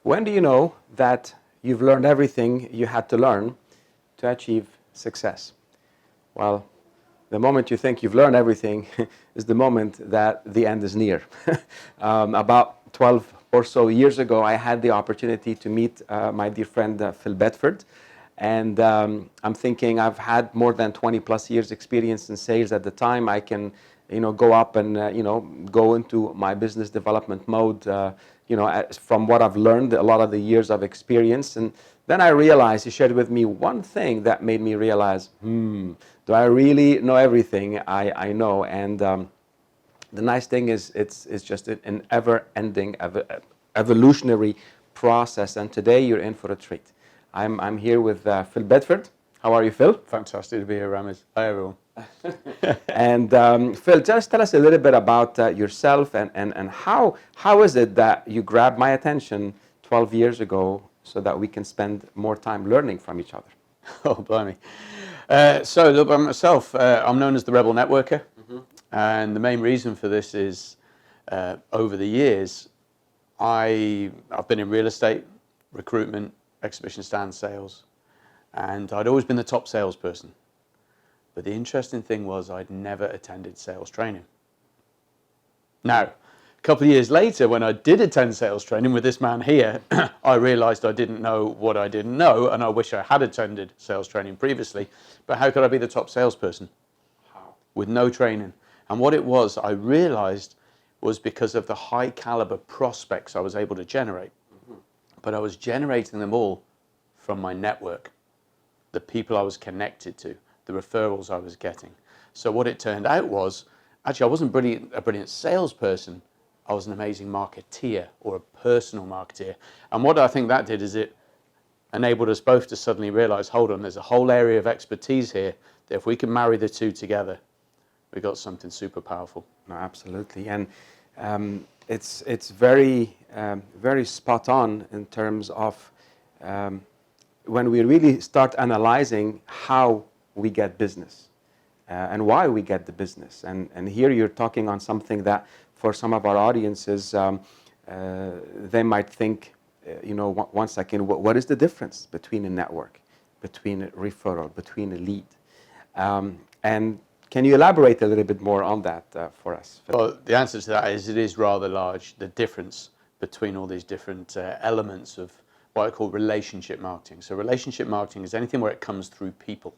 When do you know that you've learned everything you had to learn to achieve success? Well, the moment you think you've learned everything is the moment that the end is near. About 12 or so years ago, I had the opportunity to meet my dear friend Phil Bedford. And I'm thinking I've had more than 20 plus years experience in sales at the time. I can, go up and, go into my business development mode, from what I've learned, a lot of the years of experience. And then I realized, he shared with me one thing that made me realize, do I really know everything I know? And the nice thing is it's just an ever-ending, evolutionary process. And today you're in for a treat. I'm here with Phil Bedford. How are you, Phil? Fantastic to be here, Ramez. Hi, everyone. And Phil, just tell us a little bit about yourself and how is it that you grabbed my attention 12 years ago so that we can spend more time learning from each other? Oh, blimey. So, a little about myself. I'm known as the Rebel Networker. And the main reason for this is over the years, I've been in real estate, recruitment, exhibition stand sales, and I'd always been the top salesperson. But the interesting thing was I'd never attended sales training. Now, a couple of years later, when I did attend sales training with this man here, I realized I didn't know what I didn't know, and I wish I had attended sales training previously. But how could I be the top salesperson? How? With no training. And what it was, I realized, was because of the high caliber prospects I was able to generate. But I was generating them all from my network, the people I was connected to, the referrals I was getting. So what it turned out was, actually I wasn't a brilliant salesperson, I was an amazing marketeer or a personal marketeer. And what I think that did is it enabled us both to suddenly realize, hold on, there's a whole area of expertise here that if we can marry the two together, we got something super powerful. No, absolutely. And it's very, very spot on in terms of when we really start analyzing how we get business and why we get the business. And here you're talking on something that for some of our audiences, they might think, one second, what is the difference between a network, between a referral, between a lead? And can you elaborate a little bit more on that for us, Phil? Well, the answer to that is it is rather large, the difference between all these different elements of what I call relationship marketing. So relationship marketing is anything where it comes through people.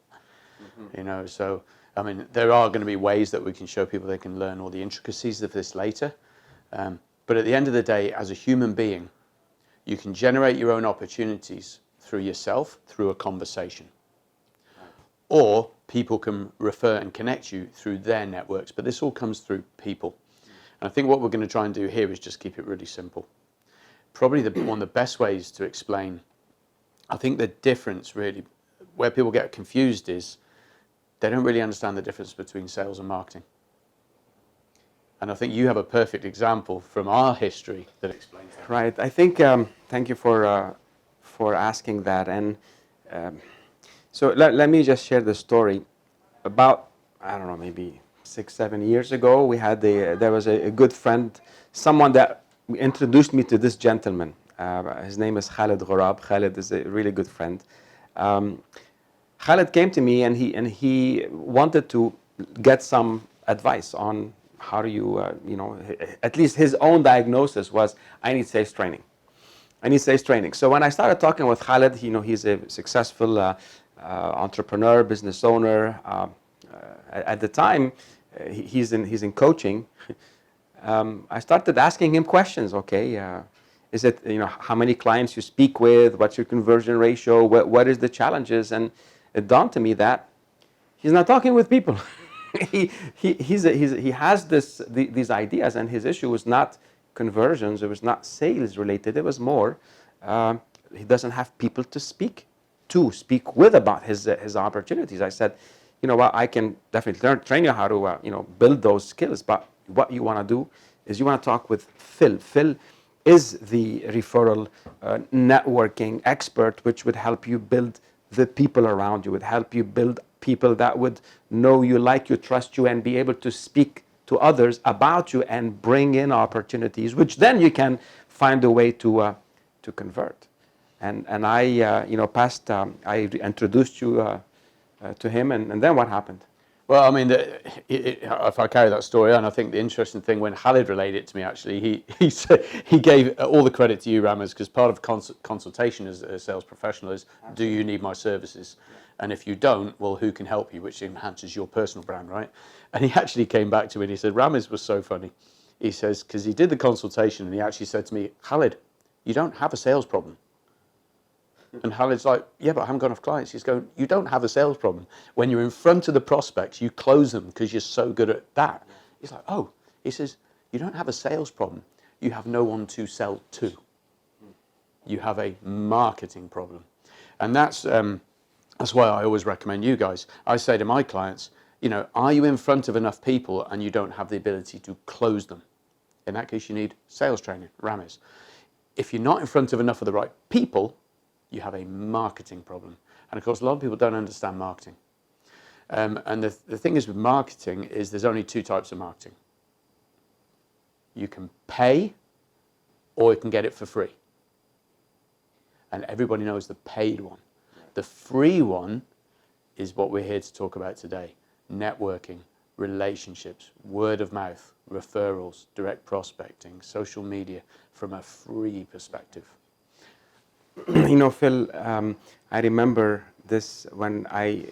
So, I mean, there are going to be ways that we can show people they can learn all the intricacies of this later. But at the end of the day, as a human being, you can generate your own opportunities through yourself, through a conversation. Or people can refer and connect you through their networks, but this all comes through people. And I think what we're going to try and do here is just keep it really simple. Probably one of the best ways to explain, I think the difference really, where people get confused is they don't really understand the difference between sales and marketing. And I think you have a perfect example from our history that explains that. Right. I think, thank you for asking that. And so let me just share the story. About, I don't know, maybe 6-7 years ago, there was a good friend, someone that introduced me to this gentleman. His name is Khalid Ghurab. Khalid is a really good friend. Khalid came to me and he wanted to get some advice on how do you, at least his own diagnosis was, I need sales training. I need sales training. So when I started talking with Khalid, he's a successful entrepreneur, business owner. At the time, he's in coaching. I started asking him questions. Okay, is it how many clients you speak with? What's your conversion ratio? What is the challenges? And it dawned to me that he's not talking with people. he has these ideas, and his issue was not conversions. It was not sales related. It was more he doesn't have people to speak with about his opportunities. I said, you know what, I can definitely train you how to build those skills, but what you want to do is you want to talk with Phil. Phil is the referral networking expert, which would help you build the people around you, would help you build people that would know you, like you, trust you, and be able to speak to others about you and bring in opportunities, which then you can find a way to to convert. And I, I introduced you to him, and then what happened? Well, I mean, if I carry that story on, I think the interesting thing when Khalid relayed it to me, actually, he said he gave all the credit to you, Ramez, because part of consultation as a sales professional is, do you need my services? And if you don't, well, who can help you, which enhances your personal brand, right? And he actually came back to me and he said, Ramez was so funny. He says, because he did the consultation and he actually said to me, Khalid, you don't have a sales problem. And Khalid's like, yeah, but I haven't got enough clients. He's going, you don't have a sales problem. When you're in front of the prospects, you close them because you're so good at that. He's like, oh, he says, you don't have a sales problem. You have no one to sell to. You have a marketing problem. And that's why I always recommend you guys. I say to my clients, are you in front of enough people and you don't have the ability to close them? In that case, you need sales training, Ramez. If you're not in front of enough of the right people, you have a marketing problem. And of course, a lot of people don't understand marketing. And the thing is with marketing is there's only two types of marketing. You can pay or you can get it for free. And everybody knows the paid one. The free one is what we're here to talk about today. Networking, relationships, word of mouth, referrals, direct prospecting, social media from a free perspective. Phil, I remember this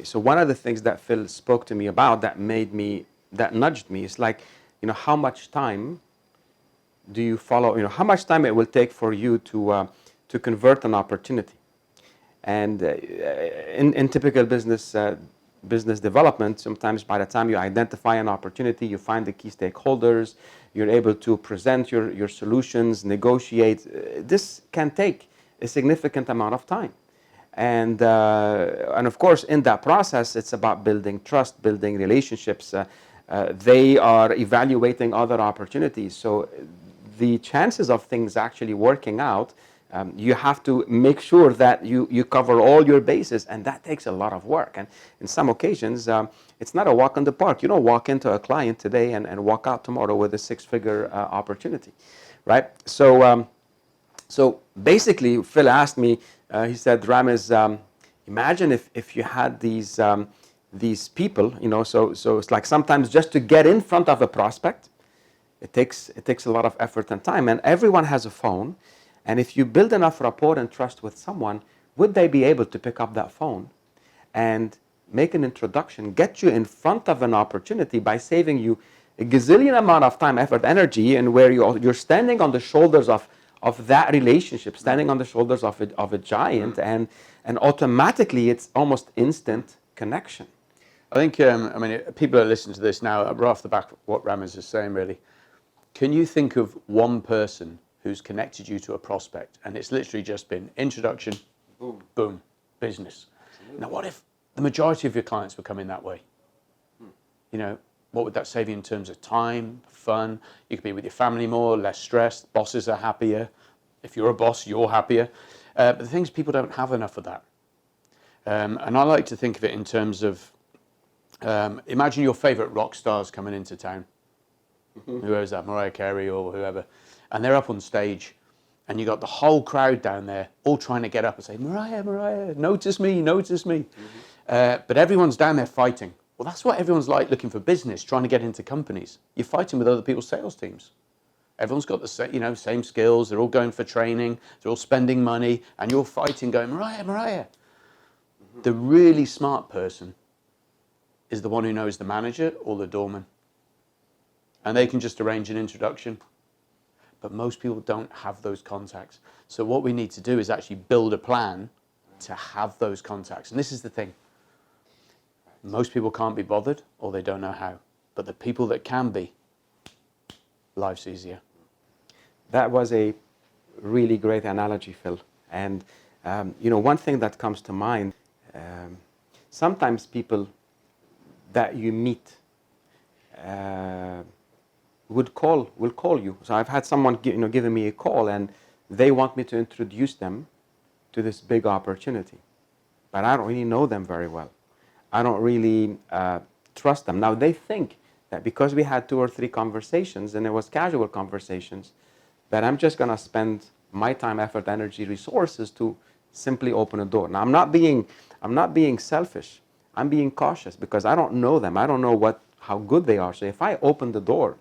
so one of the things that Phil spoke to me about that nudged me is like, how much time do you follow, how much time it will take for you to convert an opportunity. And in typical business development, sometimes by the time you identify an opportunity, you find the key stakeholders, you're able to present your solutions, negotiate. This can take a significant amount of time. And of course, in that process, it's about building trust, building relationships. They are evaluating other opportunities. So the chances of things actually working out, you have to make sure that you cover all your bases, and that takes a lot of work. And in some occasions, it's not a walk in the park. You don't walk into a client today and walk out tomorrow with a six-figure opportunity, right? So basically, Phil asked me, he said, Ramez, imagine if you had these people, so it's like sometimes just to get in front of a prospect, it takes a lot of effort and time. And everyone has a phone. And if you build enough rapport and trust with someone, would they be able to pick up that phone and make an introduction, get you in front of an opportunity by saving you a gazillion amount of time, effort, energy, and where you're standing on the shoulders of that relationship, standing on the shoulders of a giant, and automatically it's almost instant connection. I think, people that listen to this now, right off the back, what Ramez is saying really, can you think of one person who's connected you to a prospect and it's literally just been introduction, boom, business? Absolutely. Now, what if the majority of your clients were coming that way? What would that save you in terms of time, fun? You could be with your family more, less stressed, bosses are happier. If you're a boss, you're happier. But the thing is, people don't have enough of that. And I like to think of it in terms of, imagine your favorite rock stars coming into town. Whoever's that, Mariah Carey or whoever. And they're up on stage, and you got the whole crowd down there all trying to get up and say, Mariah, Mariah, notice me, notice me. But everyone's down there fighting. Well, that's what everyone's like looking for business, trying to get into companies. You're fighting with other people's sales teams. Everyone's got the same skills. They're all going for training. They're all spending money, and you're fighting, going, Mariah, Mariah. The really smart person is the one who knows the manager or the doorman, and they can just arrange an introduction. But most people don't have those contacts. So what we need to do is actually build a plan to have those contacts. And this is the thing. Most people can't be bothered, or they don't know how. But the people that can be, life's easier. That was a really great analogy, Phil. And one thing that comes to mind, sometimes people that you meet will call you. So I've had someone giving me a call, and they want me to introduce them to this big opportunity, but I don't really know them very well. I don't really trust them. Now they think that because we had 2 or 3 conversations and it was casual conversations, that I'm just going to spend my time, effort, energy, resources to simply open a door. Now, I'm not being selfish. I'm being cautious because I don't know them. I don't know how good they are. So if I open the door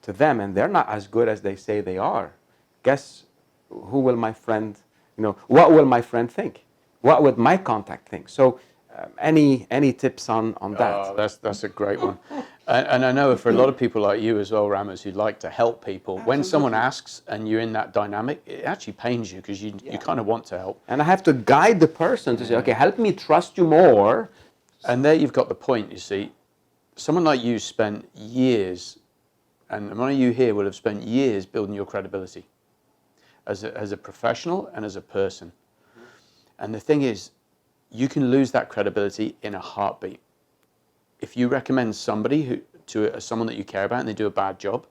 to them and they're not as good as they say they are, guess who will my friend, what will my friend think? What would my contact think? So any tips on that? Oh, that's a great one. And I know for a lot of people like you as well, Ramez, who like to help people, when someone asks and you're in that dynamic, it actually pains you because you kind of want to help. And I have to guide the person to say, okay, help me trust you more. And there you've got the point, you see. Someone like you spent years, and one of you here will have spent years building your credibility as a professional and as a person. And the thing is, you can lose that credibility in a heartbeat. If you recommend somebody to someone that you care about and they do a bad job,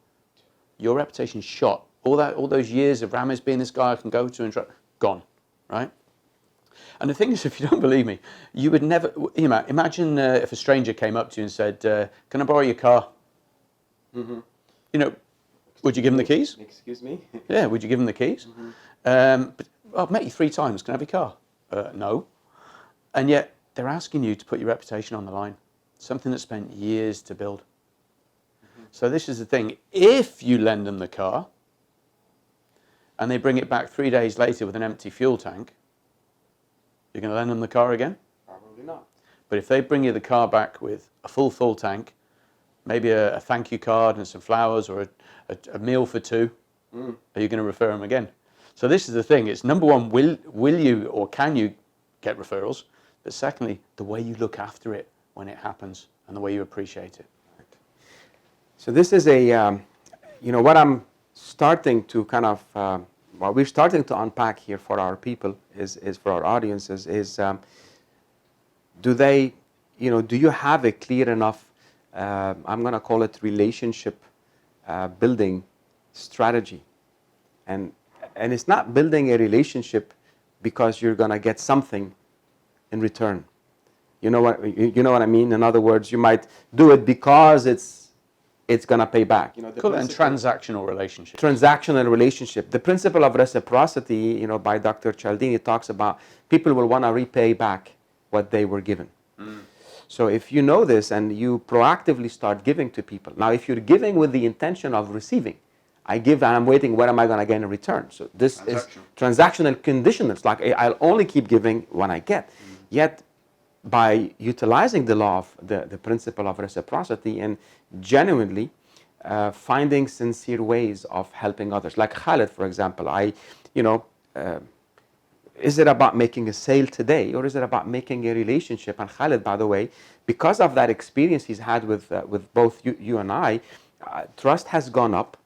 your reputation's shot. All those years of Ramez being this guy I can go to and gone, right? And the thing is, if you don't believe me, you would never. Imagine if a stranger came up to you and said, "Can I borrow your car?" Mm-hmm. Would you give him the keys? Excuse me? Yeah, would you give him the keys? Mm-hmm. But I've met you 3 times. Can I have your car? No. And yet they're asking you to put your reputation on the line, something that spent years to build. Mm-hmm. So this is the thing. If you lend them the car and they bring it back 3 days later with an empty fuel tank, you're going to lend them the car again? Probably not. But if they bring you the car back with a full tank, maybe a thank you card and some flowers or a meal for 2, are you going to refer them again? So this is the thing. It's number one, will you or can you get referrals? But secondly, the way you look after it when it happens and the way you appreciate it. Right. So this is what I'm starting to kind of, what we're starting to unpack here for our people is for our audiences is, do you have a clear enough, I'm going to call it relationship building strategy? And it's not building a relationship because you're going to get something in return. You know what I mean? In other words, you might do it because it's going to pay back. Cool. And transactional relationship. Transactional relationship. The principle of reciprocity, by Dr. Cialdini, talks about people will want to repay back what they were given. So if you know this and you proactively start giving to people. Now, if you're giving with the intention of receiving, I give and I'm waiting, what am I going to get in return? So this is transactional conditional. It's like I'll only keep giving when I get. Yet, by utilizing the law of the principle of reciprocity and genuinely finding sincere ways of helping others. Like Khaled, for example, is it about making a sale today or is it about making a relationship? And Khaled, by the way, because of that experience he's had with both you and I, trust has gone up.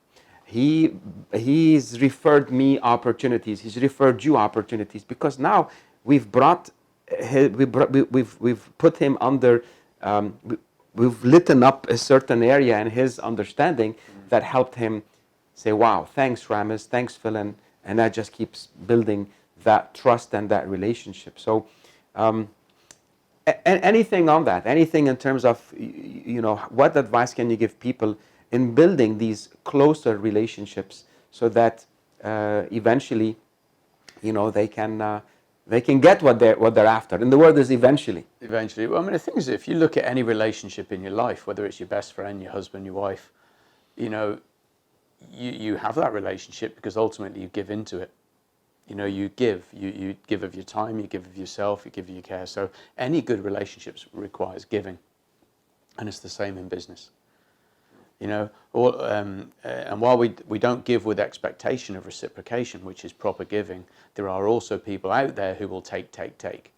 He's referred me opportunities. He's referred you opportunities because now we've put him under. We've lit up a certain area in his understanding that helped him say, "Wow, thanks, Ramez. Thanks, Phil," and that just keeps building that trust and that relationship. So, anything on that? Anything in terms of what advice can you give people in building these closer relationships so that eventually, they can get what they're after. And the word is eventually. Eventually. Well, I mean, the thing is, if you look at any relationship in your life, whether it's your best friend, your husband, your wife, you have that relationship because ultimately you give into it. You give of your time, you give of yourself, you give of your care. So any good relationships requires giving, and it's the same in business. And while we don't give with expectation of reciprocation, which is proper giving, there are also people out there who will take.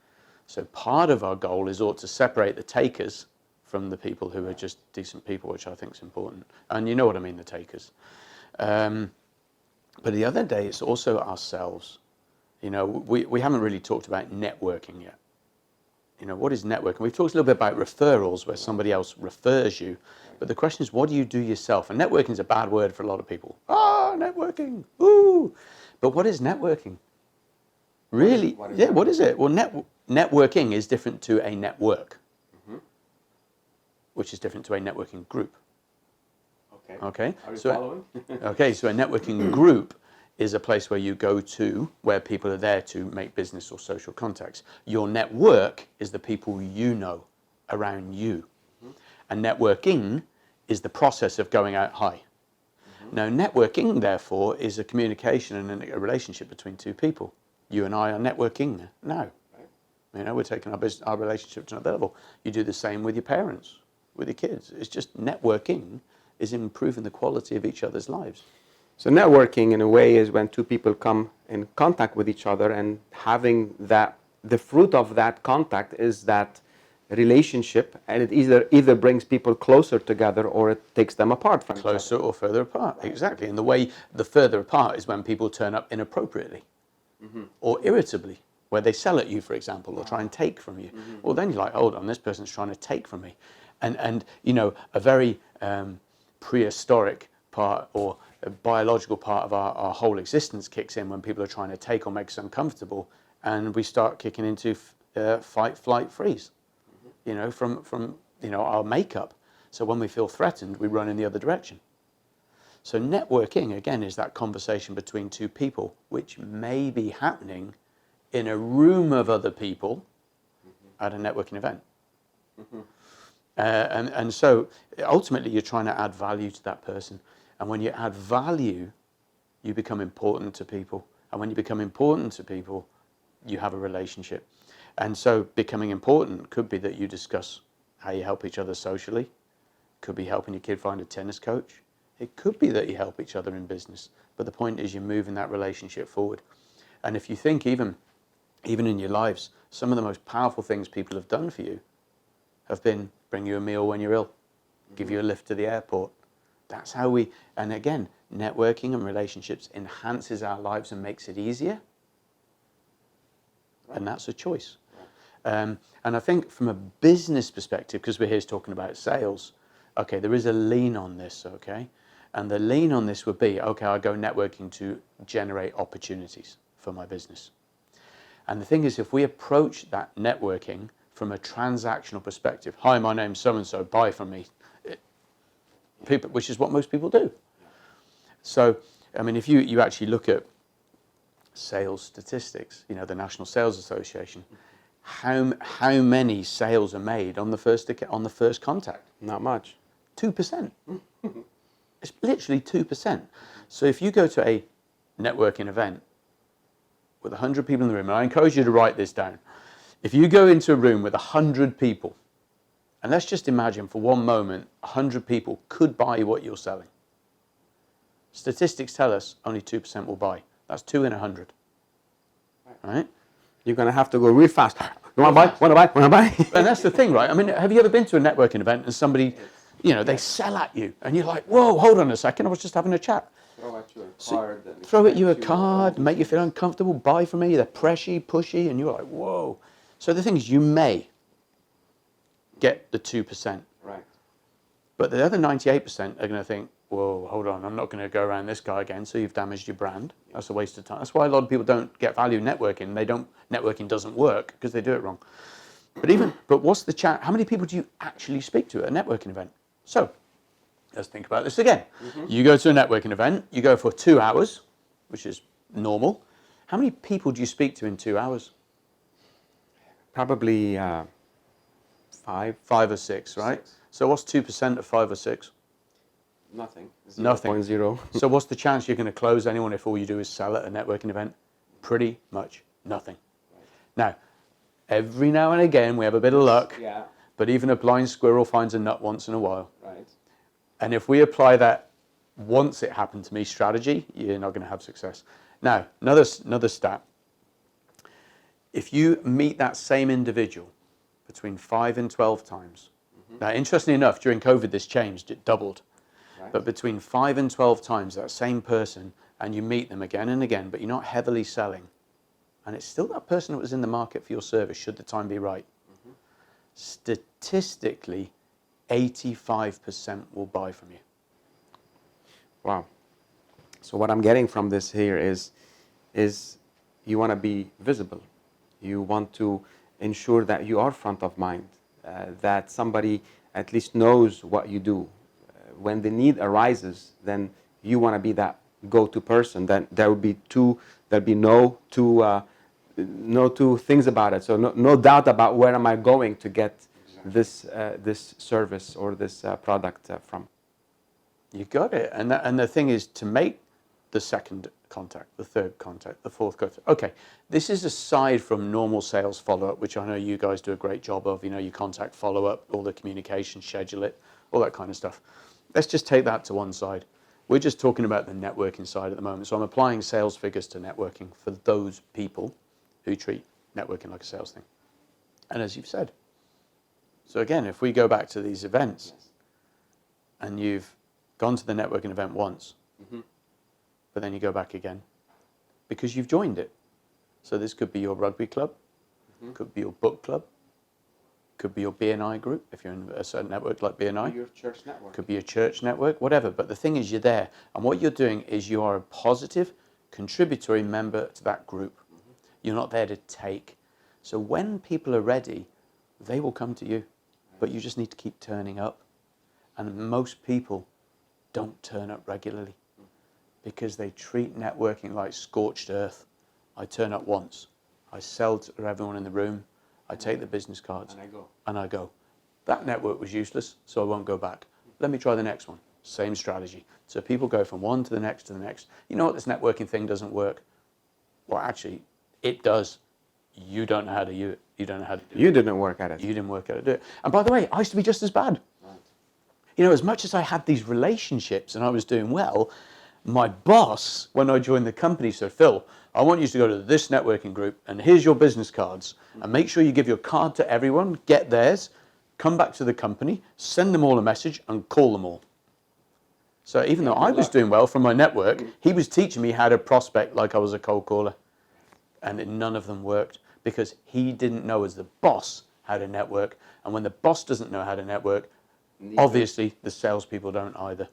So part of our goal is to separate the takers from the people who are just decent people, which I think is important. And you know what I mean, the takers. But the other day, it's also ourselves. We haven't really talked about networking yet. What is networking? We've talked a little bit about referrals, where somebody else refers you. But the question is, what do you do yourself? And networking is a bad word for a lot of people. Networking. Ooh. But what is networking? Really? What is it? Well, networking is different to a network, which is different to a networking group. Okay. Are you following? Okay, so a networking group is a place where you go to, where people are there to make business or social contacts. Your network is the people you know around you. And networking is the process of going out high. Now, networking, therefore, is a communication and a relationship between two people. You and I are networking now. You know, we're taking our relationship to another level. You do the same with your parents, with your kids. It's just networking is improving the quality of each other's lives. So networking, in a way, is when two people come in contact with each other, and having that, the fruit of that contact is that relationship, and it either brings people closer together or it takes them apart from Closer each other. or further apart, exactly. And the further apart is when people turn up inappropriately or irritably, where they sell at you, for example, or try and take from you. Well, then you're like, hold on, this person's trying to take from me. And you know, a very prehistoric part or a biological part of our whole existence kicks in when people are trying to take or make us uncomfortable, and we start kicking into fight, flight, freeze. You know, from you know, our makeup. So when we feel threatened, we run in the other direction. So networking, again, is that conversation between two people, which may be happening in a room of other people at a networking event. And so ultimately, you're trying to add value to that person. And when you add value, you become important to people. And when you become important to people, you have a relationship. And so becoming important could be that you discuss how you help each other socially. Could be helping your kid find a tennis coach. It could be that you help each other in business. But the point is you're moving that relationship forward. And if you think even in your lives, some of the most powerful things people have done for you have been bring you a meal when you're ill, give you a lift to the airport. That's how and again, networking and relationships enhances our lives and makes it easier. And that's a choice. And I think from a business perspective, because we're here talking about sales, okay, there is a lean on this, okay? And the lean on this would be, okay, I go networking to generate opportunities for my business. And the thing is, if we approach that networking from a transactional perspective, hi, my name's so-and-so, buy from me, people, which is what most people do. So, I mean, if you actually look at sales statistics, you know, the National Sales Association, how many sales are made on the first contact? Not much. 2%. It's literally 2%. So if you go to a networking event with 100 people in the room, and I encourage you to write this down. If you go into a room with 100 people, and let's just imagine for one moment, 100 people could buy what you're selling. Statistics tell us only 2% will buy. That's 2 in 100. Right? You're going to have to go real fast. You want to buy? Want to buy? Want to buy? And that's the thing, right? I mean, have you ever been to a networking event and somebody, you know, they sell at you and you're like, whoa, hold on a second, I was just having a chat. Throw at you a card. Throw at you a card, make you feel uncomfortable, buy from me, they're pushy, and you're like, whoa. So the thing is, you may get the 2%. Right. But the other 98% are going to think, whoa, hold on, I'm not going to go around this guy again, so you've damaged your brand. That's a waste of time. That's why a lot of people don't get value in networking. Networking doesn't work because they do it wrong. But what's the chat? How many people do you actually speak to at a networking event? So, let's think about this again. You go to a networking event, you go for 2 hours, which is normal. How many people do you speak to in 2 hours? Probably 5. 5 or 6, right? 6. So what's 2% of 5 or 6? Nothing. Nothing. 0.0. So what's the chance you're going to close anyone if all you do is sell at a networking event? Pretty much nothing. Right. Now, every now and again we have a bit of luck, but even a blind squirrel finds a nut once in a while. Right. And if we apply that once it happened to me strategy, you're not going to have success. Now, another stat. If you meet that same individual between 5 and 12 times, now interestingly enough, during COVID this changed, it doubled. Right. But between 5 and 12 times that same person, and you meet them again and again, but you're not heavily selling, and it's still that person that was in the market for your service, should the time be right. Statistically, 85% will buy from you. Wow. So what I'm getting from this here is you want to be visible. You want to ensure that you are front of mind, that somebody at least knows what you do. When the need arises, then you want to be that go-to person, then there'll be no two things about it. So no doubt about where am I going to get this service or this product from. You got it. And the thing is to make the second contact, the third contact, the fourth contact. Okay, this is aside from normal sales follow-up, which I know you guys do a great job of. You know, you contact follow-up, all the communication, schedule it, all that kind of stuff. Let's just take that to one side. We're just talking about the networking side at the moment. So I'm applying sales figures to networking for those people who treat networking like a sales thing. And as you've said, so again, if we go back to these events, and you've gone to the networking event once, but then you go back again because you've joined it. So this could be your rugby club, could be your book club, could be your BNI group, if you're in a certain network like BNI. Your church network. Could be a church network, whatever. But the thing is, you're there. And what you're doing is you are a positive, contributory member to that group. You're not there to take. So when people are ready, they will come to you. But you just need to keep turning up. And most people don't turn up regularly because they treat networking like scorched earth. I turn up once. I sell to everyone in the room. I take the business cards. And I go. That network was useless, so I won't go back. Let me try the next one. Same strategy. So people go from one to the next to the next. You know what, this networking thing doesn't work. Well, actually, it does. You don't know how to use it. You don't know how to do it. You didn't work at it. You didn't work out how to do it. And by the way, I used to be just as bad. Right. You know, as much as I had these relationships and I was doing well, my boss, when I joined the company, said, Phil, I want you to go to this networking group and here's your business cards and make sure you give your card to everyone, get theirs, come back to the company, send them all a message and call them all. So even though I was doing well from my network, he was teaching me how to prospect like I was a cold caller. And none of them worked because he didn't know as the boss how to network. And when the boss doesn't know how to network, obviously the salespeople don't either.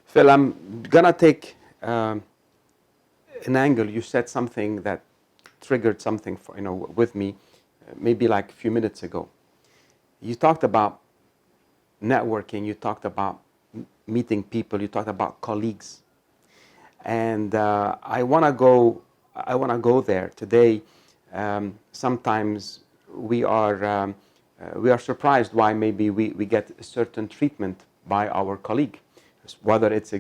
Phil, I'm gonna take an angle. You said something that triggered something with me maybe like a few minutes ago. You talked about networking, you talked about meeting people, you talked about colleagues. And I wanna go there today. Sometimes we are surprised why maybe we get a certain treatment by our colleague, whether it's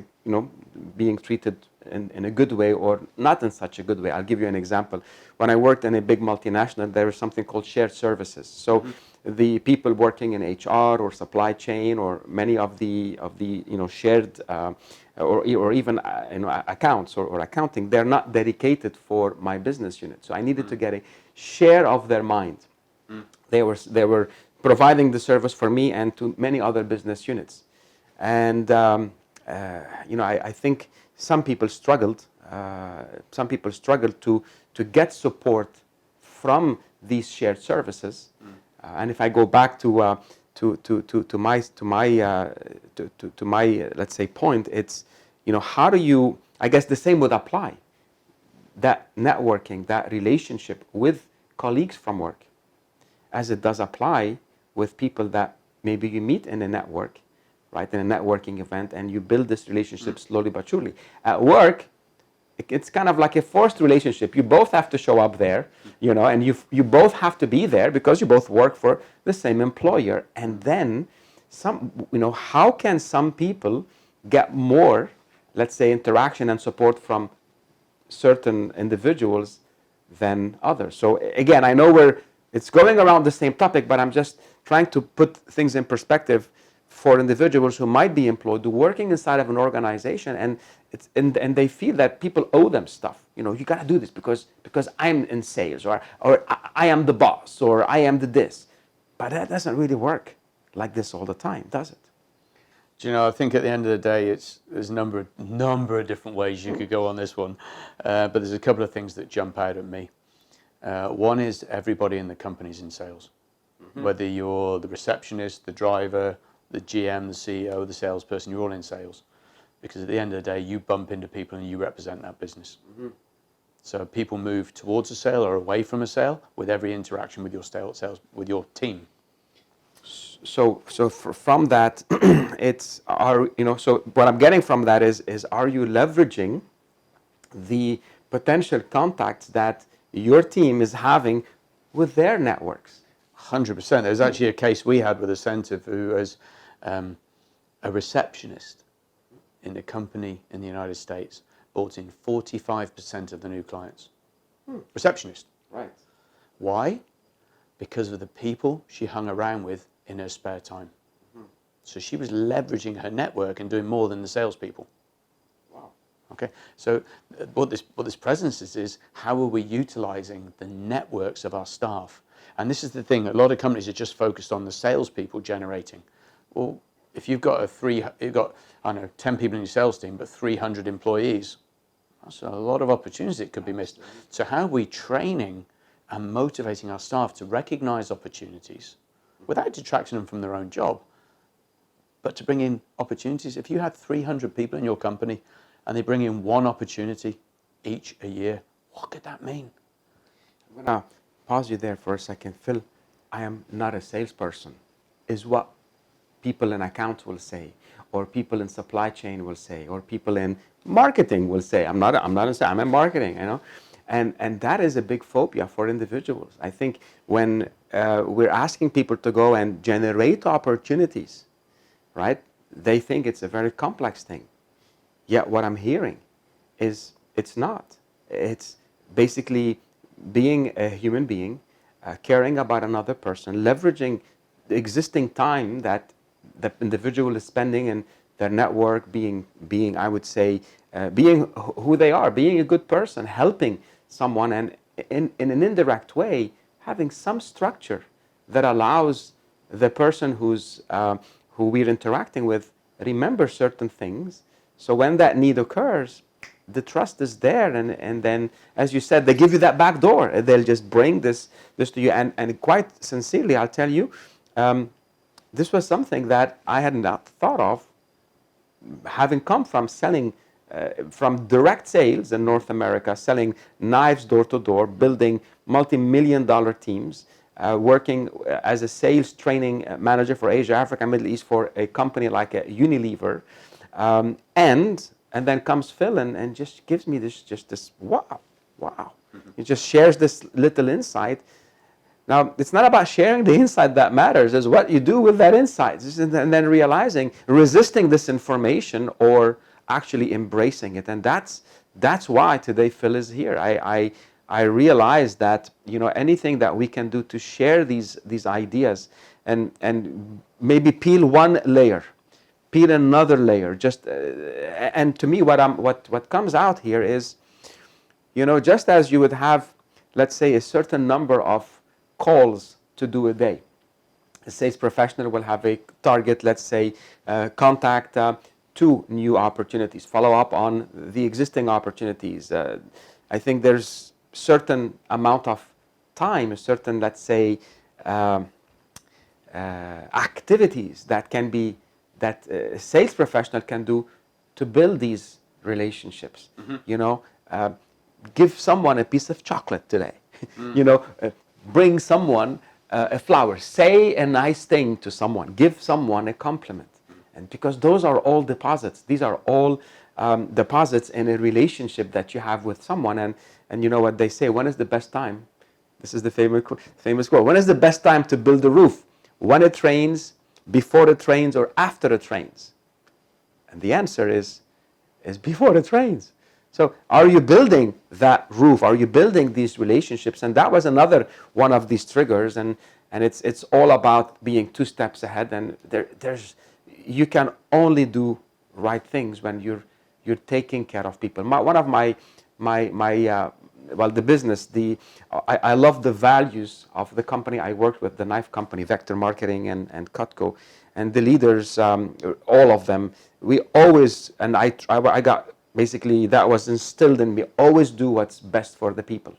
being treated in a good way or not in such a good way. I'll give you an example. When I worked in a big multinational, there was something called shared services. So the people working in HR or supply chain or many of the shared or even accounts or accounting, they're not dedicated for my business unit. So I needed to get a share of their mind. They were providing the service for me and to many other business units. And I think some people struggled. To get support from these shared services. And if I go back to my let's say point, it's how do you? I guess the same would apply. That networking, that relationship with colleagues from work, as it does apply with people that maybe you meet in a network, right, in a networking event, and you build this relationship slowly but surely. At work, it's kind of like a forced relationship. You both have to show up there, and you both have to be there because you both work for the same employer. And then how can some people get more, let's say, interaction and support from certain individuals than others? So again, I know it's going around the same topic, but I'm just trying to put things in perspective for individuals who might be employed, working inside of an organization, and they feel that people owe them stuff. You got to do this because I'm in sales, or I am the boss, or I am the this. But that doesn't really work like this all the time, does it? Do you know, I think at the end of the day, there's a number of different ways you could go on this one. But there's a couple of things that jump out at me. One is everybody in the company's in sales. Whether you're the receptionist, the driver, the GM, the CEO, the salesperson, you're all in sales. Because at the end of the day, you bump into people and you represent that business. So people move towards a sale or away from a sale with every interaction with your sales with your team. from that, so what I'm getting from that is are you leveraging the potential contacts that your team is having with their networks? 100%. There's actually a case we had with a centre who was a receptionist in a company in the United States, brought in 45% of the new clients. Receptionist. Right. Why? Because of the people she hung around with in her spare time. So she was leveraging her network and doing more than the salespeople. Wow. Okay, so what this presence is how are we utilizing the networks of our staff? And this is the thing, a lot of companies are just focused on the salespeople generating. Well, if you've got I don't know, 10 people in your sales team, but 300 employees, that's a lot of opportunities that could be missed. So how are we training and motivating our staff to recognize opportunities without detracting them from their own job, but to bring in opportunities? If you had 300 people in your company and they bring in one opportunity each a year, what could that mean? I'm going to pause you there for a second. Phil, I am not a salesperson, is what people in accounts will say, or people in supply chain will say, or people in marketing will say. I'm in marketing, and that is a big phobia for individuals. I think when we're asking people to go and generate opportunities, right, they think it's a very complex thing. Yet what I'm hearing is it's not. It's basically being a human being, caring about another person, leveraging the existing time that the individual is spending in their network, being I would say, being who they are, being a good person, helping someone, and in an indirect way, having some structure that allows the person who we're interacting with remember certain things. So when that need occurs, the trust is there, and then, as you said, they give you that back door. They'll just bring this to you, and quite sincerely, I'll tell you, this was something that I had not thought of, having come from selling, from direct sales in North America, selling knives door to door, building multi-million-dollar teams, working as a sales training manager for Asia, Africa, Middle East for a company like Unilever, and then comes Phil and just gives me this wow. He just shares this little insight. Now, it's not about sharing the insight that matters, it's what you do with that insight. And then realizing, resisting this information or actually embracing it. And that's why today Phil is here. I realize that, anything that we can do to share these ideas and maybe peel one layer, peel another layer, and to me what comes out here is, just as you would have, let's say, a certain number of calls to do a day. A sales professional will have a target, let's say, contact 2 new opportunities, follow up on the existing opportunities. I think there's certain amount of time, a certain, let's say, activities that a sales professional can do to build these relationships. Give someone a piece of chocolate today. Bring someone a flower, say a nice thing to someone, give someone a compliment. And because those are all deposits, these are all deposits in a relationship that you have with someone. And you know what they say, when is the best time? This is the famous quote. When is the best time to build a roof? When it rains, before it rains, or after it rains? And the answer is before it rains. So are you building that roof? Are you building these relationships? And that was another one of these triggers. And it's all about being 2 steps ahead. And you can only do right things when you're taking care of people. One of the business, I love the values of the company I worked with, the knife company, Vector Marketing and Cutco, and the leaders, all of them. We always, and I got, basically that was instilled in me, always do what's best for the people.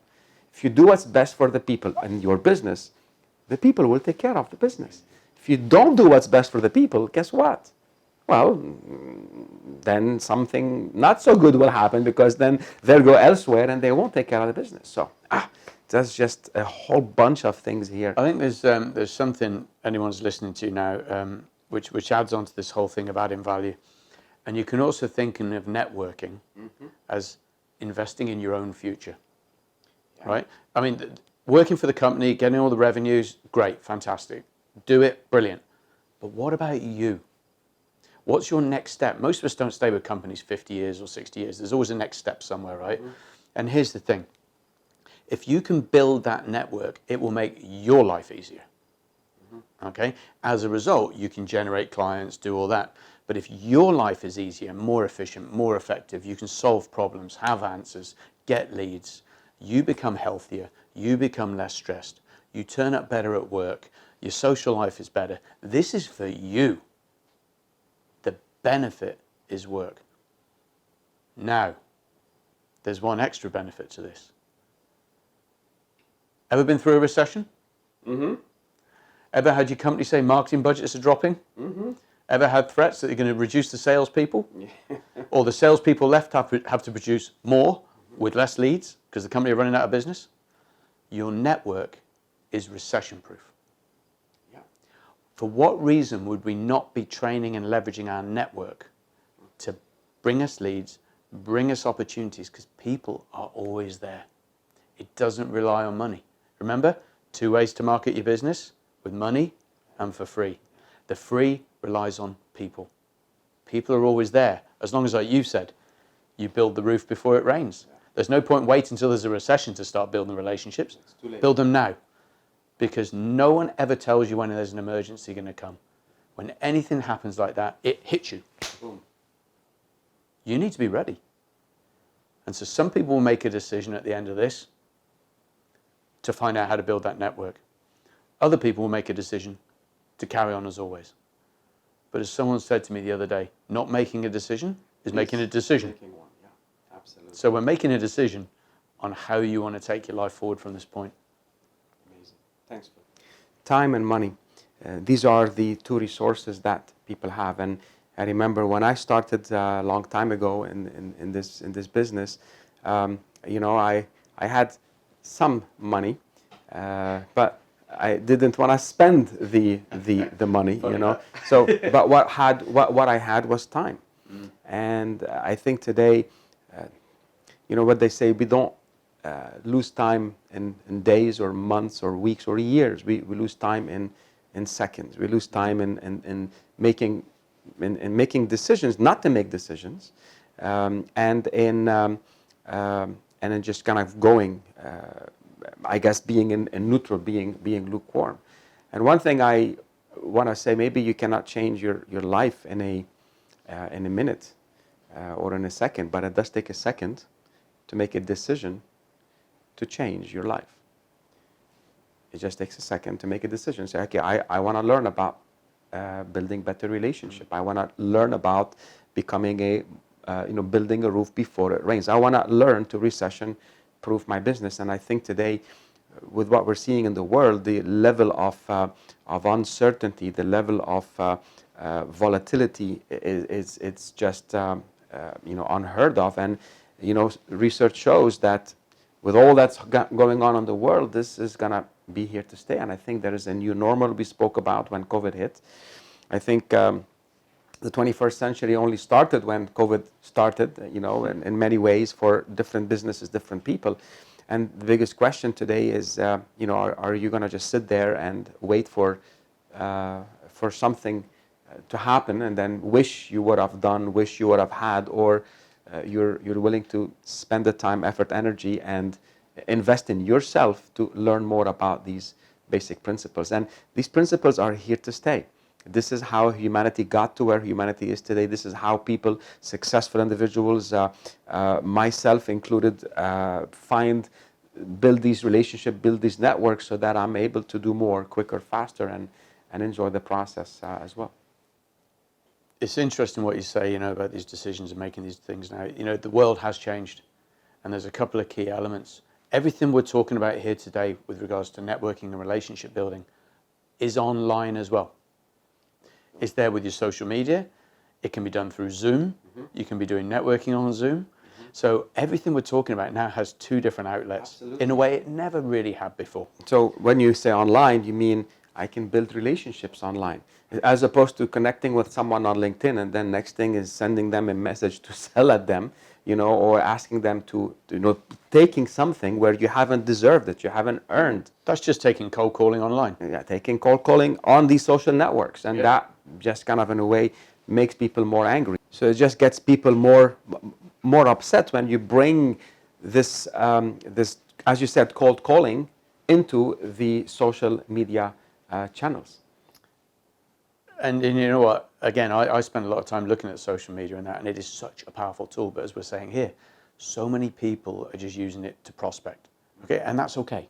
If you do what's best for the people in your business, the people will take care of the business. If you don't do what's best for the people, guess what? Well, then something not so good will happen, because then they'll go elsewhere and they won't take care of the business. So does just a whole bunch of things here. I think there's something anyone's listening to now, which adds on to this whole thing of adding value. And you can also think of networking as investing in your own future, right? I mean, working for the company, getting all the revenues, great, fantastic. Do it, brilliant. But what about you? What's your next step? Most of us don't stay with companies 50 years or 60 years. There's always a next step somewhere, right? And here's the thing. If you can build that network, it will make your life easier. Okay? As a result, you can generate clients, do all that. But if your life is easier, more efficient, more effective, you can solve problems, have answers, get leads, you become healthier, you become less stressed, you turn up better at work, your social life is better. This is for you. The benefit is work. Now, there's one extra benefit to this. Ever been through a recession? Ever had your company say marketing budgets are dropping? Ever had threats that you're going to reduce the salespeople? Or the salespeople left have to produce more with less leads because the company are running out of business? Your network is recession-proof. For what reason would we not be training and leveraging our network to bring us leads, bring us opportunities? Because people are always there. It doesn't rely on money. Remember, 2 ways to market your business, with money and for free. The free relies on people. People are always there. As long as, like you said, you build the roof before it rains. There's no point waiting until there's a recession to start building relationships. It's too late. Build them now. Because no one ever tells you when there's an emergency going to come. When anything happens like that, it hits you. Boom. You need to be ready. And so some people will make a decision at the end of this to find out how to build that network. Other people will make a decision to carry on as always. But as someone said to me the other day, not making a decision is making a decision. Making one, yeah, absolutely. So we're making a decision on how you want to take your life forward from this point. Amazing. Thanks, Phil. Time and money. These are the two resources that people have. And I remember when I started a long time ago in this business, I had some money, but I didn't want to spend the money, So, but what I had was time, and I think today, what they say, we don't lose time in days or months or weeks or years. We lose time in seconds. We lose time in making decisions, not to make decisions, and in just kind of going. I guess being in neutral, being lukewarm. And one thing I want to say, maybe you cannot change your life in a minute or in a second, but it does take a second to make a decision to change your life. It just takes a second to make a decision. Say, okay, I want to learn about building better relationship. I want to learn about becoming building a roof before it rains. I want to learn to recession-proof my business. And I think today, with what we're seeing in the world, the level of uncertainty, the level of volatility it's just unheard of. And research shows that with all that's going on in the world, this is gonna be here to stay. And I think there is a new normal we spoke about when COVID hit. I think the 21st century only started when COVID started, in many ways for different businesses, different people. And the biggest question today is, are you going to just sit there and wait for something to happen and then wish you would have done, wish you would have had, or you're willing to spend the time, effort, energy, and invest in yourself to learn more about these basic principles. And these principles are here to stay. This is how humanity got to where humanity is today. This is how people, successful individuals, myself included, build these relationships, build these networks so that I'm able to do more quicker, faster, and enjoy the process as well. It's interesting what you say, about these decisions and making these things now. The world has changed, and there's a couple of key elements. Everything we're talking about here today with regards to networking and relationship building is online as well. It's there with your social media. It can be done through Zoom. You can be doing networking on Zoom. So everything we're talking about now has two different outlets. Absolutely. In a way it never really had before. So when you say online, you mean I can build relationships online, as opposed to connecting with someone on LinkedIn and then next thing is sending them a message to sell at them, or asking them to taking something where you haven't deserved it, you haven't earned. That's just taking cold calling online. Yeah, taking cold calling on these social networks, and Yeah. that just kind of in a way makes people more angry. So it just gets people more upset when you bring this this, as you said, cold calling into the social media channels. And you know what? Again, I spend a lot of time looking at social media and that, and it is such a powerful tool. But as we're saying here, so many people are just using it to prospect. Okay, and that's okay.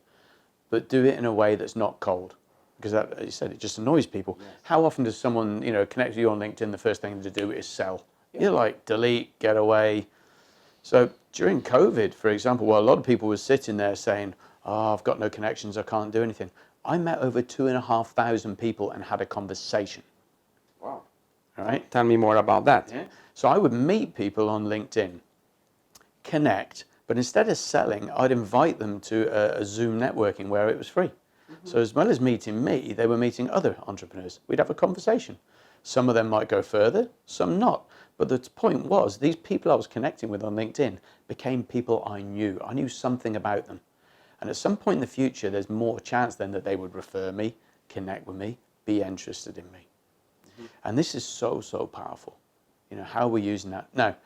But do it in a way that's not cold, because that, as you said, it just annoys people. Yes. How often does someone, connect with you on LinkedIn? The first thing to do is sell. Yeah. You're like, delete, get away. So during COVID, for example, while a lot of people were sitting there saying, "Oh, I've got no connections, I can't do anything," I met over 2,500 people and had a conversation. Wow. All right. Tell me more about that. Yeah. So I would meet people on LinkedIn, connect, but instead of selling, I'd invite them to a Zoom networking where it was free. Mm-hmm. So as well as meeting me, they were meeting other entrepreneurs. We'd have a conversation. Some of them might go further, some not. But the point was, these people I was connecting with on LinkedIn became people I knew. I knew something about them. And at some point in the future, there's more chance then that they would refer me, connect with me, be interested in me. Mm-hmm. And this is so, so powerful. How we're using that. Now,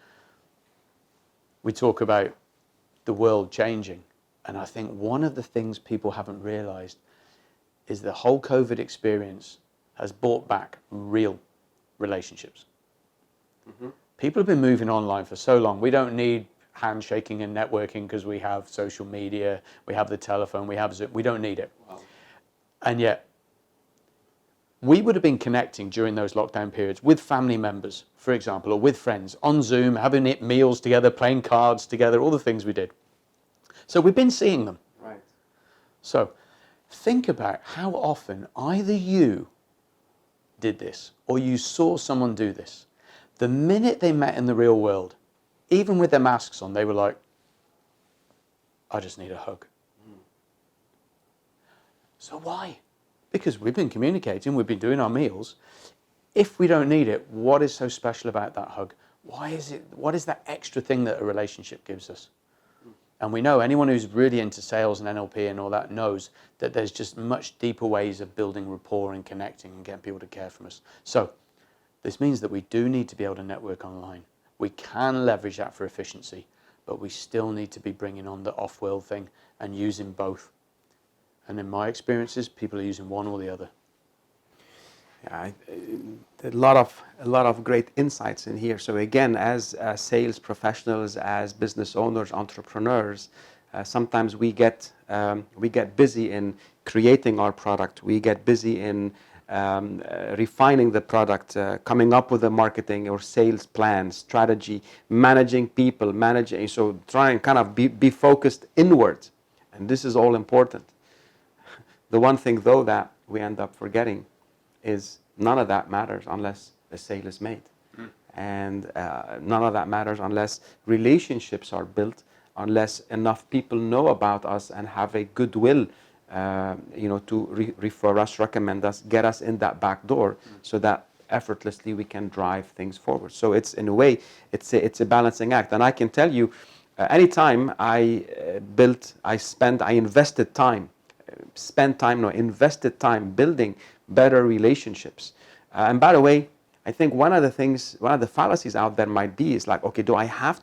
we talk about the world changing. And I think one of the things people haven't realized is the whole COVID experience has brought back real relationships. Mm-hmm. People have been moving online for so long. We don't need handshaking and networking because we have social media, we have the telephone, we have Zoom. We don't need it. Wow. And yet, we would have been connecting during those lockdown periods with family members, for example, or with friends on Zoom, having meals together, playing cards together, all the things we did. So we've been seeing them. Right. So think about how often either you did this or you saw someone do this. The minute they met in the real world, even with their masks on, they were like, "I just need a hug." Mm. So why? Because we've been communicating, we've been doing our meals. If we don't need it, what is so special about that hug? What is that extra thing that a relationship gives us? And we know anyone who's really into sales and NLP and all that knows that there's just much deeper ways of building rapport and connecting and getting people to care from us. So this means that we do need to be able to network online. We can leverage that for efficiency, but we still need to be bringing on the off-world thing and using both. And in my experiences, people are using one or the other. Yeah, a lot of great insights in here. So again, as sales professionals, as business owners, entrepreneurs, sometimes we get busy in creating our product. We get busy in refining the product, coming up with a marketing or sales plan, strategy, managing people, so try and kind of be focused inward. And this is all important. The one thing though that we end up forgetting is none of that matters unless a sale is made. Mm. And none of that matters unless relationships are built, unless enough people know about us and have a goodwill to refer us, recommend us, get us in that back door, so that effortlessly we can drive things forward. So it's, in a way, it's a balancing act. And I can tell you, anytime invested time building better relationships. And by the way, I think one of the fallacies out there might be is like, okay, do I have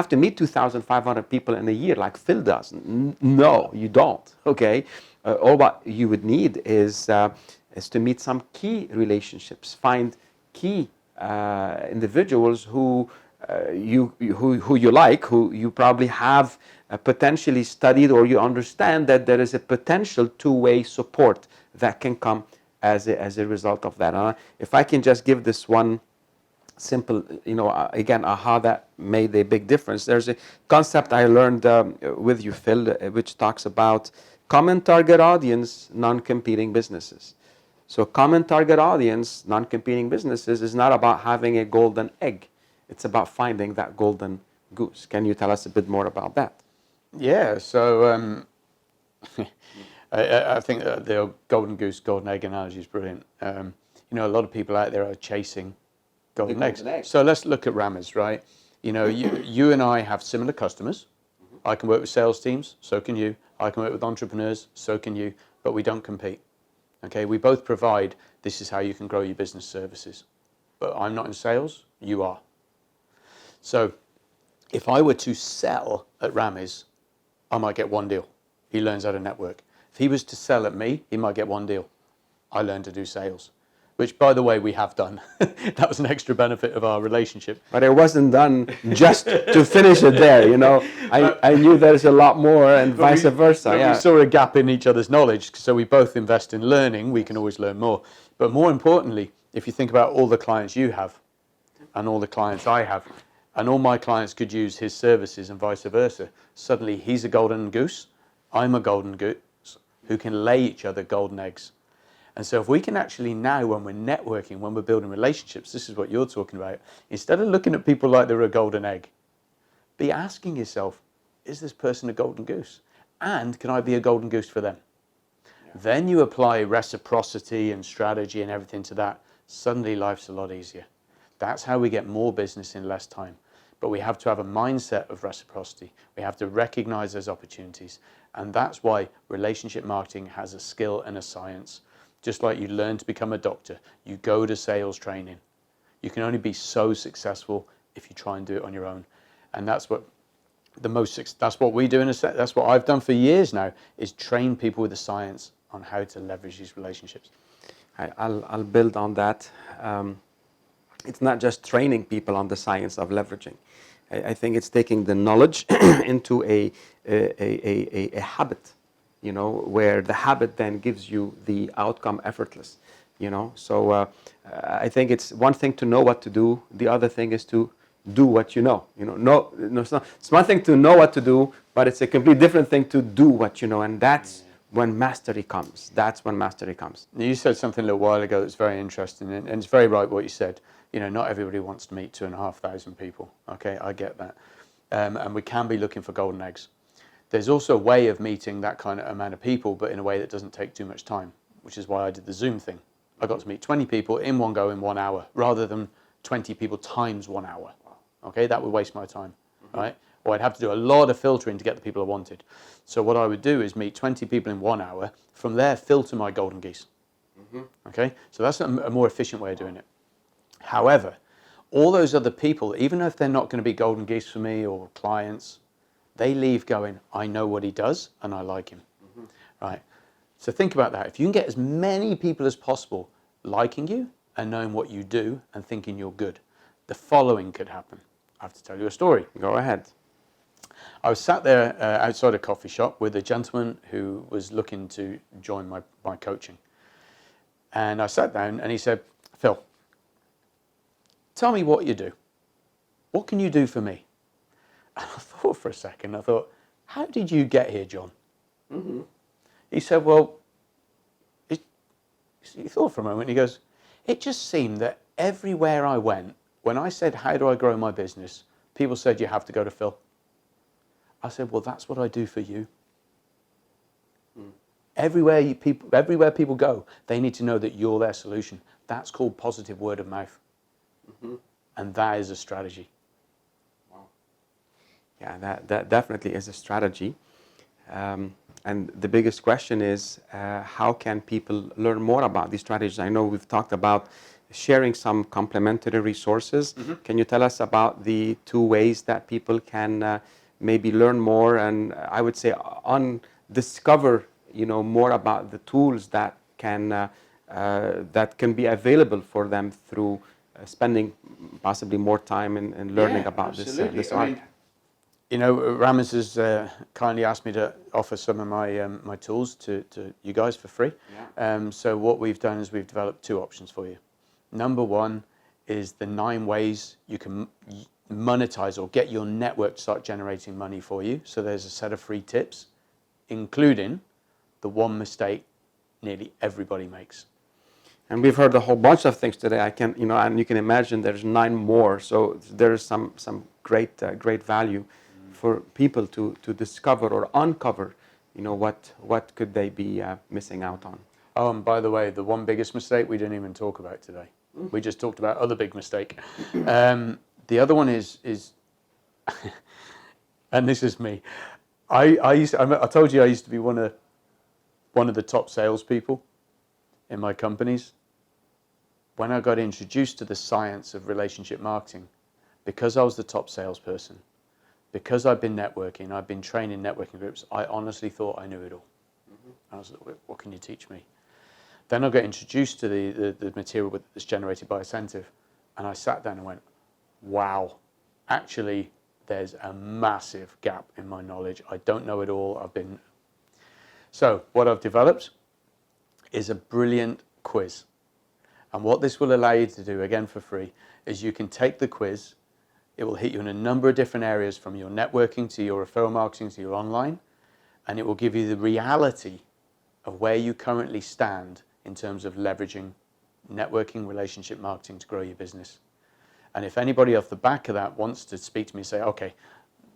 to meet 2,500 people in a year like Phil does? No, you don't. Okay, all what you would need is to meet some key relationships, find key individuals who you like, who you probably have potentially studied, or you understand that there is a potential two-way support that can come as a result of that. If I can just give this one simple, again, aha, that made a big difference. There's a concept I learned with you, Phil, which talks about common target audience, non-competing businesses. So common target audience, non-competing businesses is not about having a golden egg. It's about finding that golden Goose. Can you tell us a bit more about that? Yeah, so I think the golden goose, golden egg analogy is brilliant. A lot of people out there are chasing golden eggs. So let's look at Ramez, right? You and I have similar customers. I can work with sales teams, so can you. I can work with entrepreneurs, so can you, but we don't compete. Okay, we both provide, this is how you can grow your business services. But I'm not in sales, you are. So if I were to sell at Ramez, I might get one deal. He learns how to network. If he was to sell at me, he might get one deal. I learned to do sales, which, by the way, we have done. That was an extra benefit of our relationship. But it wasn't done just to finish it there, I knew there's a lot more and vice versa. We saw a gap in each other's knowledge, so we both invest in learning. We can always learn more. But more importantly, if you think about all the clients you have and all the clients I have, and all my clients could use his services and vice versa, suddenly he's a golden goose, I'm a golden goose, who can lay each other golden eggs. And so if we can actually now, when we're networking, when we're building relationships, this is what you're talking about, instead of looking at people like they're a golden egg, be asking yourself, is this person a golden goose? And can I be a golden goose for them? Yeah. Then you apply reciprocity and strategy and everything to that. Suddenly life's a lot easier. That's how we get more business in less time. But we have to have a mindset of reciprocity. We have to recognize those opportunities. And that's why relationship marketing has a skill and a science. Just like you learn to become a doctor, you go to sales training. You can only be so successful if you try and do it on your own. And that's what that's what we do that's what I've done for years now, is train people with the science on how to leverage these relationships. I'll build on that. It's not just training people on the science of leveraging. I think it's taking the knowledge into a habit, where the habit then gives you the outcome effortless, So I think it's one thing to know what to do. The other thing is to do what you know. No, it's one thing to know what to do, but it's a completely different thing to do what you know, and that's when mastery comes. That's when mastery comes. You said something a little while ago that's very interesting, and it's very right what you said. Not everybody wants to meet 2,500 people. Okay, I get that. And we can be looking for golden eggs. There's also a way of meeting that kind of amount of people, but in a way that doesn't take too much time, which is why I did the Zoom thing. I got to meet 20 people in one go in 1 hour, rather than 20 people times 1 hour. Okay, that would waste my time, right? Or I'd have to do a lot of filtering to get the people I wanted. So what I would do is meet 20 people in 1 hour, from there filter my golden geese. Okay, so that's a more efficient way of doing it. However, all those other people, even if they're not going to be golden geese for me or clients, they leave going, I know what he does and I like him, right? So think about that. If you can get as many people as possible liking you and knowing what you do and thinking you're good, the following could happen. I have to tell you a story. Go ahead. I was sat there outside a coffee shop with a gentleman who was looking to join my coaching. And I sat down and he said, Phil, tell me what you do. What can you do for me? And I thought for a second, how did you get here, John? He said, well, he thought for a moment, he goes, it just seemed that everywhere I went, when I said, how do I grow my business? People said, you have to go to Phil. I said, well, that's what I do for you. Everywhere people go, they need to know that you're their solution. That's called positive word of mouth. And that is a strategy. Wow. Yeah, that definitely is a strategy. And the biggest question is, how can people learn more about these strategies? I know we've talked about sharing some complementary resources. Can you tell us about the 2 ways that people can maybe learn more and, I would say, discover more about the tools that can be available for them through spending possibly more time in learning about this art? Ramez has kindly asked me to offer some of my tools to you guys for free. So what we've done is we've developed 2 options for you. Number 1 is the 9 ways you can monetize or get your network to start generating money for you. So there's a set of free tips, including the 1 mistake nearly everybody makes. And we've heard a whole bunch of things today. And you can imagine there's 9 more. So there's some great value for people to discover or uncover, what could they be missing out on. Oh, and by the way, the one biggest mistake we didn't even talk about today. We just talked about other big mistake. The other one is and this is me. I told you I used to be one of the top salespeople in my companies. When I got introduced to the science of relationship marketing, because I was the top salesperson, because I've been networking, I've been training networking groups, I honestly thought I knew it all. I was like, what can you teach me? Then I got introduced to the material that's generated by Ascentive, and I sat down and went, wow, actually there's a massive gap in my knowledge. I don't know it all. So what I've developed is a brilliant quiz. And what this will allow you to do, again for free, is you can take the quiz. It will hit you in a number of different areas, from your networking to your referral marketing to your online, and it will give you the reality of where you currently stand in terms of leveraging networking, relationship marketing to grow your business. And if anybody off the back of that wants to speak to me and say, okay,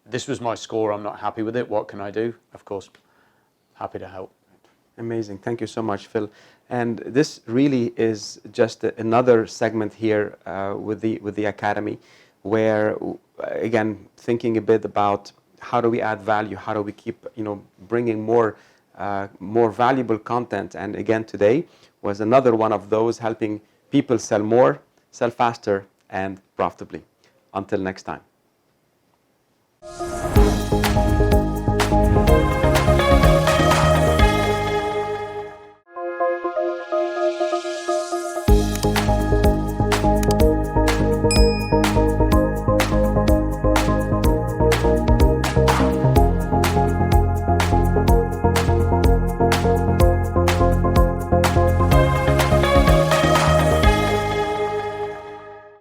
this was my score, I'm not happy with it, what can I do? Of course, happy to help. Amazing. Thank you so much, Phil. And this really is just another segment here with the Academy, where, again, thinking a bit about how do we add value, how do we keep bringing more valuable content. And again, today was another one of those, helping people sell more, sell faster, and profitably. Until next time.